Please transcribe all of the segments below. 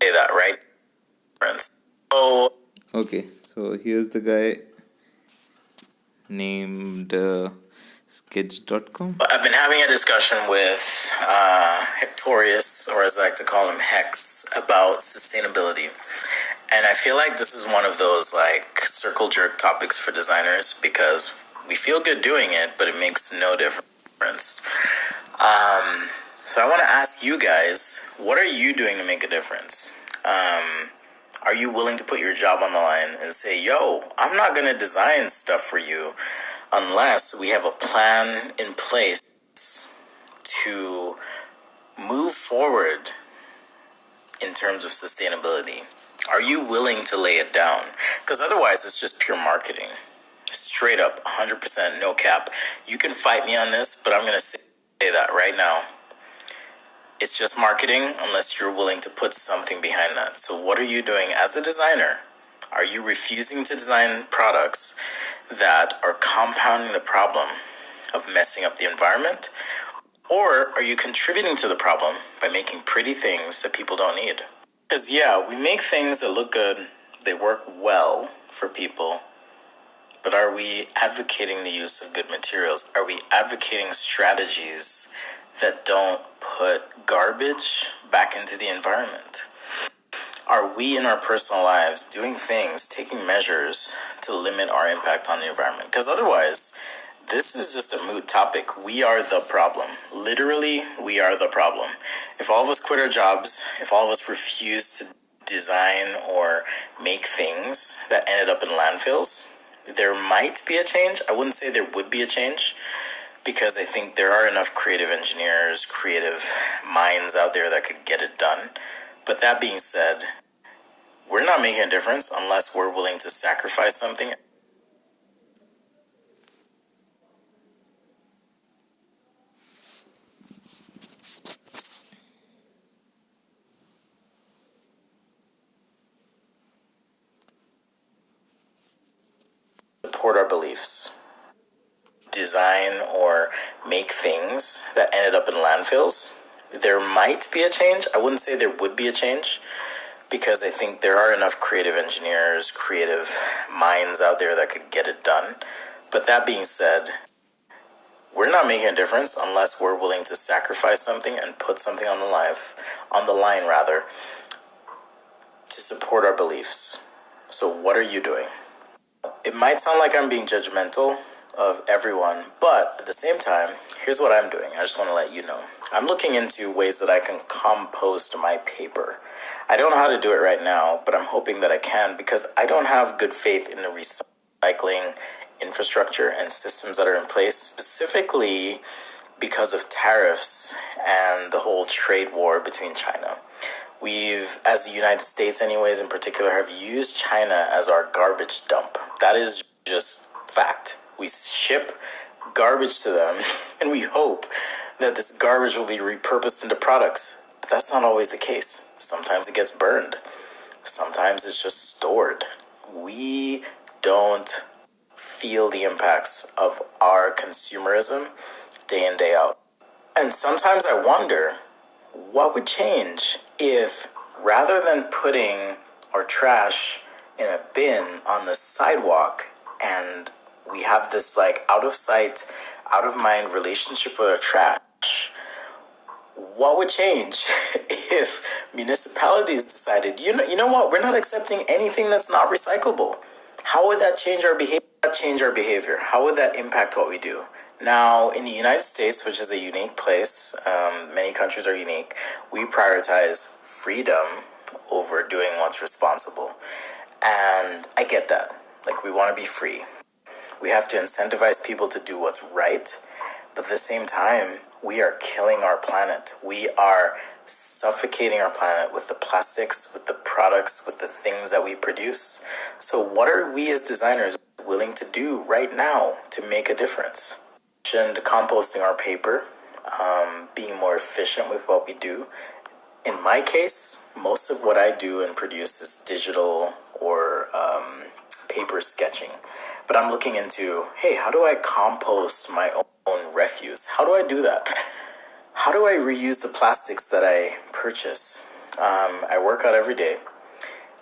say that, right? Friends. So, Okay, so here's the guy named Sketch.com. I've been having a discussion with Hectorius, or as I like to call him, Hex, about sustainability. And I feel like this is one of those like circle jerk topics for designers because we feel good doing it, but it makes no difference. So I want to ask you guys, what are you doing to make a difference? Are you willing to put your job on the line and say, yo, I'm not going to design stuff for you unless we have a plan in place to move forward in terms of sustainability? Are you willing to lay it down? Because otherwise, it's just pure marketing. Straight up, 100%, no cap. You can fight me on this, but I'm going to say that right now. It's just marketing unless you're willing to put something behind that. So what are you doing as a designer? Are you refusing to design products that are compounding the problem of messing up the environment? Or are you contributing to the problem by making pretty things that people don't need? Because yeah, we make things that look good, they work well for people, but are we advocating the use of good materials? Are we advocating strategies that don't put garbage back into the environment? Are we in our personal lives doing things, taking measures to limit our impact on the environment? Because otherwise, this is just a moot topic. We are the problem. Literally, we are the problem. If all of us quit our jobs, if all of us refuse to design or make things that ended up in landfills, there might be a change. I wouldn't say there would be a change because I think there are enough creative engineers, creative minds out there that could get it done. But that being said, we're not making a difference unless we're willing to sacrifice something. Support our beliefs. Design or make things that ended up in landfills. There might be a change. I wouldn't say there would be a change because I think there are enough creative engineers, creative minds out there that could get it done. But that being said, we're not making a difference unless we're willing to sacrifice something and put something on the line rather, to support our beliefs. So what are you doing? It might sound like I'm being judgmental of everyone, but at the same time, here's what I'm doing. I just want to let you know. I'm looking into ways that I can compost my paper. I don't know how to do it right now, but I'm hoping that I can because I don't have good faith in the recycling infrastructure and systems that are in place, specifically because of tariffs and the whole trade war between China. We've, as the United States anyways in particular, have used China as our garbage dump. That is just fact. We ship garbage to them and we hope that this garbage will be repurposed into products. But that's not always the case. Sometimes it gets burned. Sometimes it's just stored. We don't feel the impacts of our consumerism day in, day out. And sometimes I wonder, what would change if rather than putting our trash in a bin on the sidewalk and we have this like out of sight, out of mind relationship with our trash, what would change if municipalities decided, you know what, we're not accepting anything that's not recyclable? How would that change our behavior? How would that impact what we do? Now, in the United States, which is a unique place, many countries are unique, we prioritize freedom over doing what's responsible. And I get that. Like, we want to be free. We have to incentivize people to do what's right. But at the same time, we are killing our planet. We are suffocating our planet with the plastics, with the products, with the things that we produce. So what are we as designers willing to do right now to make a difference? Composting our paper, being more efficient with what we do. In my case, most of what I do and produce is digital or paper sketching. But I'm looking into, hey, how do I compost my own refuse? How do I do that? How do I reuse the plastics that I purchase? I work out every day.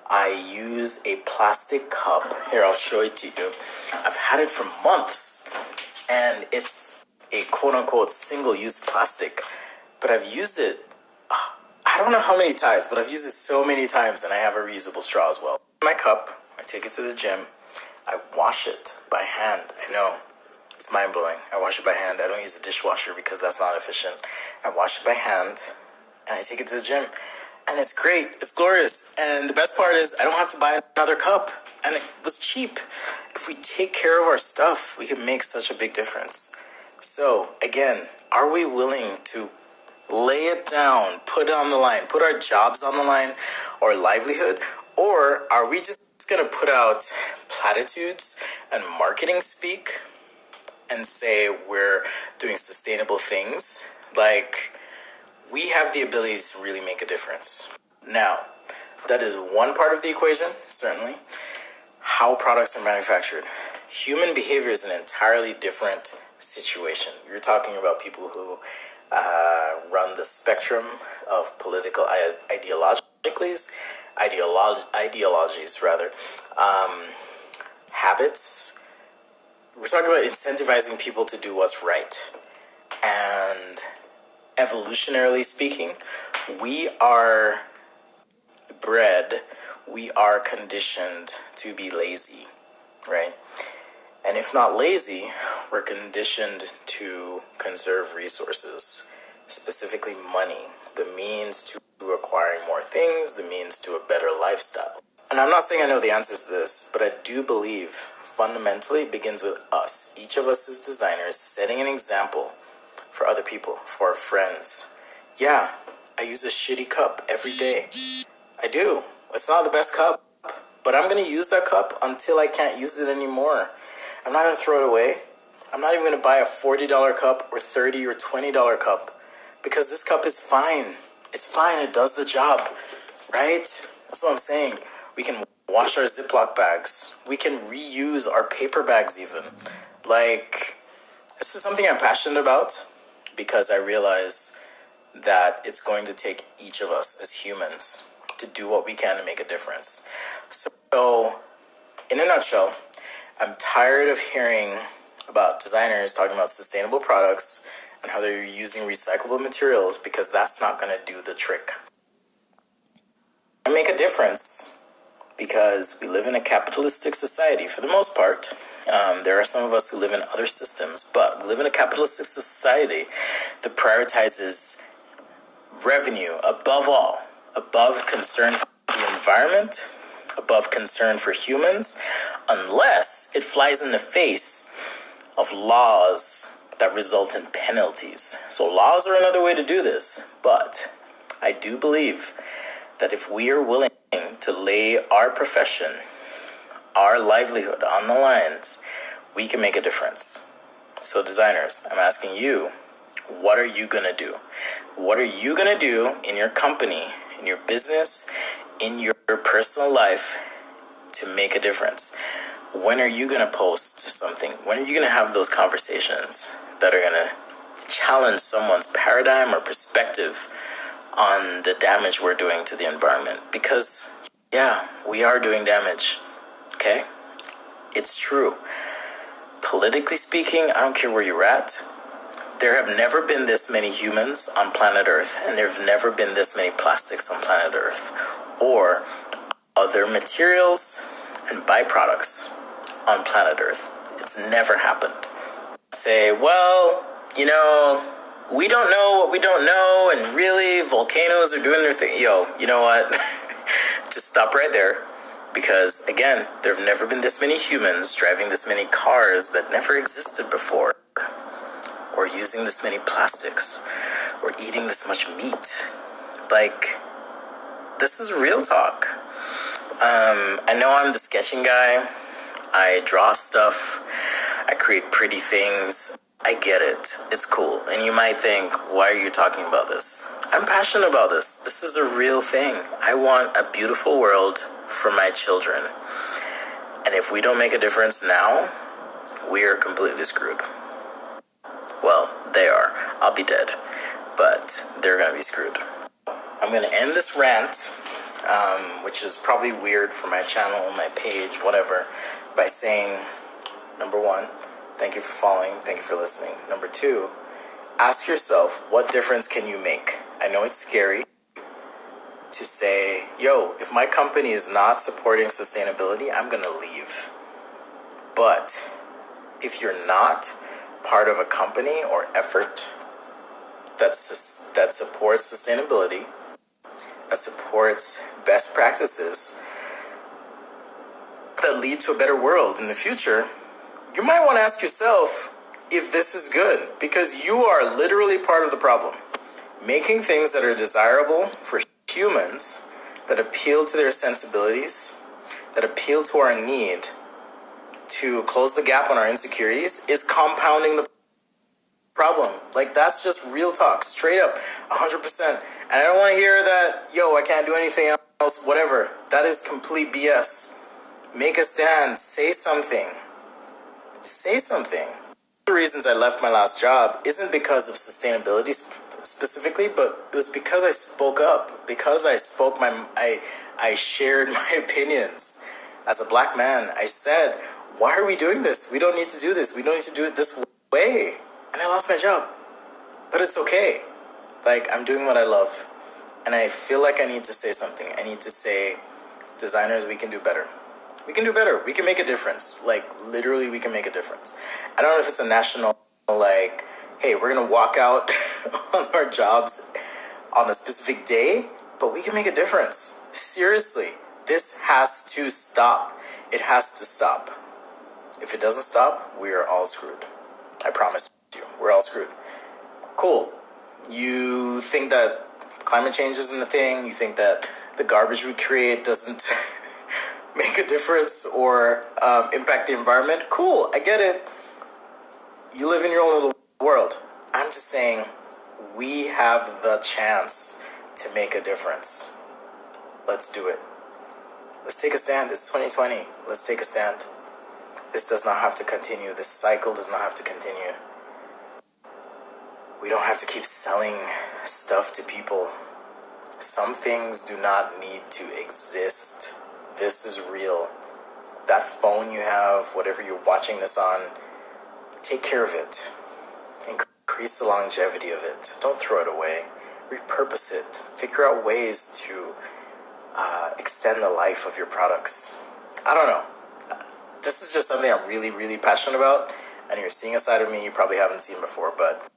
I use a plastic cup. Here, I'll show it to you. I've had it for months, and it's a quote-unquote single-use plastic, but I've used it, I don't know how many times, but I've used it so many times, and I have a reusable straw as well. My cup, I take it to the gym, I wash it by hand. I know, it's mind-blowing. I wash it by hand. I don't use a dishwasher because that's not efficient. I wash it by hand, and I take it to the gym. And it's great. It's glorious. And the best part is I don't have to buy another cup. And it was cheap. If we take care of our stuff, we can make such a big difference. So, again, are we willing to lay it down, put it on the line, put our jobs on the line, or livelihood? Or are we just going to put out platitudes and marketing speak and say we're doing sustainable things? Like, we have the ability to really make a difference. Now, that is one part of the equation, certainly. How products are manufactured. Human behavior is an entirely different situation. You're talking about people who run the spectrum of political ideologies, habits. We're talking about incentivizing people to do what's right. And evolutionarily speaking, we are conditioned to be lazy, right? And if not lazy, we're conditioned to conserve resources, specifically money, the means to acquiring more things, the means to a better lifestyle. And I'm not saying I know the answers to this, but I do believe fundamentally it begins with us. Each of us as designers setting an example for other people, for our friends. Yeah, I use a shitty cup every day. I do. It's not the best cup, but I'm going to use that cup until I can't use it anymore. I'm not going to throw it away. I'm not even going to buy a $40 cup or $30 or $20 cup because this cup is fine. It's fine. It does the job, right? That's what I'm saying. We can wash our Ziploc bags. We can reuse our paper bags even. Like, this is something I'm passionate about because I realize that it's going to take each of us as humans to do what we can to make a difference. So, in a nutshell, I'm tired of hearing about designers talking about sustainable products and how they're using recyclable materials because that's not going to do the trick. I make a difference because we live in a capitalistic society for the most part. There are some of us who live in other systems, but we live in a capitalistic society that prioritizes revenue above all, above concern for the environment, above concern for humans, unless it flies in the face of laws that result in penalties. So laws are another way to do this, but I do believe that if we are willing to lay our profession, our livelihood on the lines, we can make a difference. So designers, I'm asking you, what are you going to do? What are you going to do in your company, in your business, in your personal life to make a difference? When are you going to post something? When are you going to have those conversations that are going to challenge someone's paradigm or perspective on the damage we're doing to the environment? Because, yeah, we are doing damage, okay? It's true. Politically speaking, I don't care where you're at. There have never been this many humans on planet Earth, and there have never been this many plastics on planet Earth, or other materials and byproducts on planet Earth. It's never happened. Say, well, we don't know what we don't know, and really, volcanoes are doing their thing. Yo, you know what? Just stop right there. Because, again, there have never been this many humans driving this many cars that never existed before, or using this many plastics, or eating this much meat. Like, this is real talk. I know I'm the sketching guy. I draw stuff. I create pretty things. I get it. It's cool. And you might think, why are you talking about this? I'm passionate about this. This is a real thing. I want a beautiful world for my children. And if we don't make a difference now, we are completely screwed. Well, they are. I'll be dead. But they're going to be screwed. I'm going to end this rant, which is probably weird for my channel, my page, whatever, by saying, number one, thank you for following, thank you for listening. Number two, ask yourself, what difference can you make? I know it's scary to say, yo, if my company is not supporting sustainability, I'm going to leave. But if you're not part of a company or effort that supports sustainability, that supports best practices that lead to a better world in the future, you might want to ask yourself if this is good, because you are literally part of the problem. Making things that are desirable for humans, that appeal to their sensibilities, that appeal to our need to close the gap on our insecurities, is compounding the problem. Like, that's just real talk, straight up, 100%. And I don't want to hear that, yo, I can't do anything else, whatever. That is complete BS. Make a stand, say something. Say something. The reasons I left my last job isn't because of sustainability specifically, but it was because I spoke up, because I shared my opinions. As a black man, I said, why are we doing this? We don't need to do this. We don't need to do it this way. And I lost my job. But it's okay. Like, I'm doing what I love. And I feel like I need to say something. I need to say, designers, we can do better. We can do better. We can make a difference. Like, literally, we can make a difference. I don't know if it's a national, like, hey, we're going to walk out on our jobs on a specific day, but we can make a difference. Seriously, this has to stop. It has to stop. If it doesn't stop, we are all screwed. I promise you, we're all screwed. Cool. You think that climate change isn't a thing? You think that the garbage we create doesn't make a difference or impact the environment? Cool, I get it. You live in your own little world. I'm just saying, we have the chance to make a difference. Let's do it. Let's take a stand. It's 2020. Let's take a stand. This does not have to continue. This cycle does not have to continue. We don't have to keep selling stuff to people. Some things do not need to exist. This is real. That phone you have, whatever you're watching this on, take care of it. Increase the longevity of it. Don't throw it away. Repurpose it. Figure out ways to extend the life of your products. I don't know. This is just something I'm really, really passionate about, and you're seeing a side of me you probably haven't seen before, but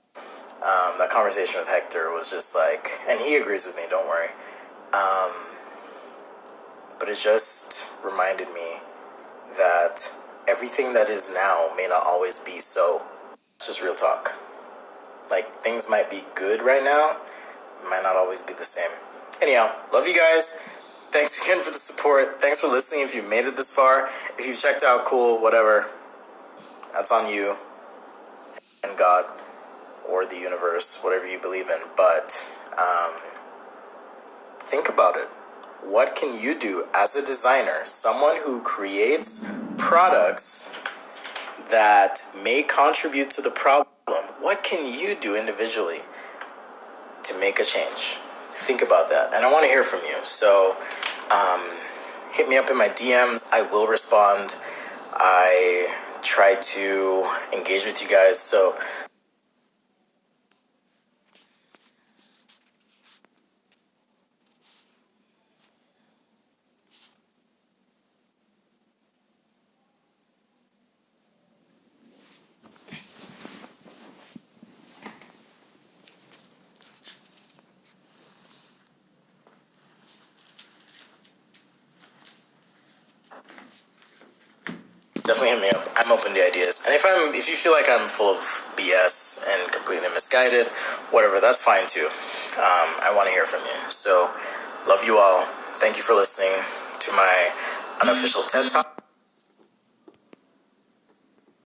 that conversation with Hector was just like, and he agrees with me, don't worry. But it just reminded me that everything that is now may not always be so. It's just real talk. Like, things might be good right now, might not always be the same. Anyhow, love you guys. Thanks again for the support. Thanks for listening if you made it this far. If you've checked out, cool, whatever. That's on you and God or the universe, whatever you believe in. But think about it. What can you do as a designer, someone who creates products that may contribute to the problem? What can you do individually to make a change? Think about that. And I want to hear from you. So hit me up in my DMs. I will respond. I try to engage with you guys. So definitely hit me up. I'm open to ideas. And if you feel like I'm full of BS and completely misguided, whatever, that's fine too. I want to hear from you. So, love you all. Thank you for listening to my unofficial TED Talk.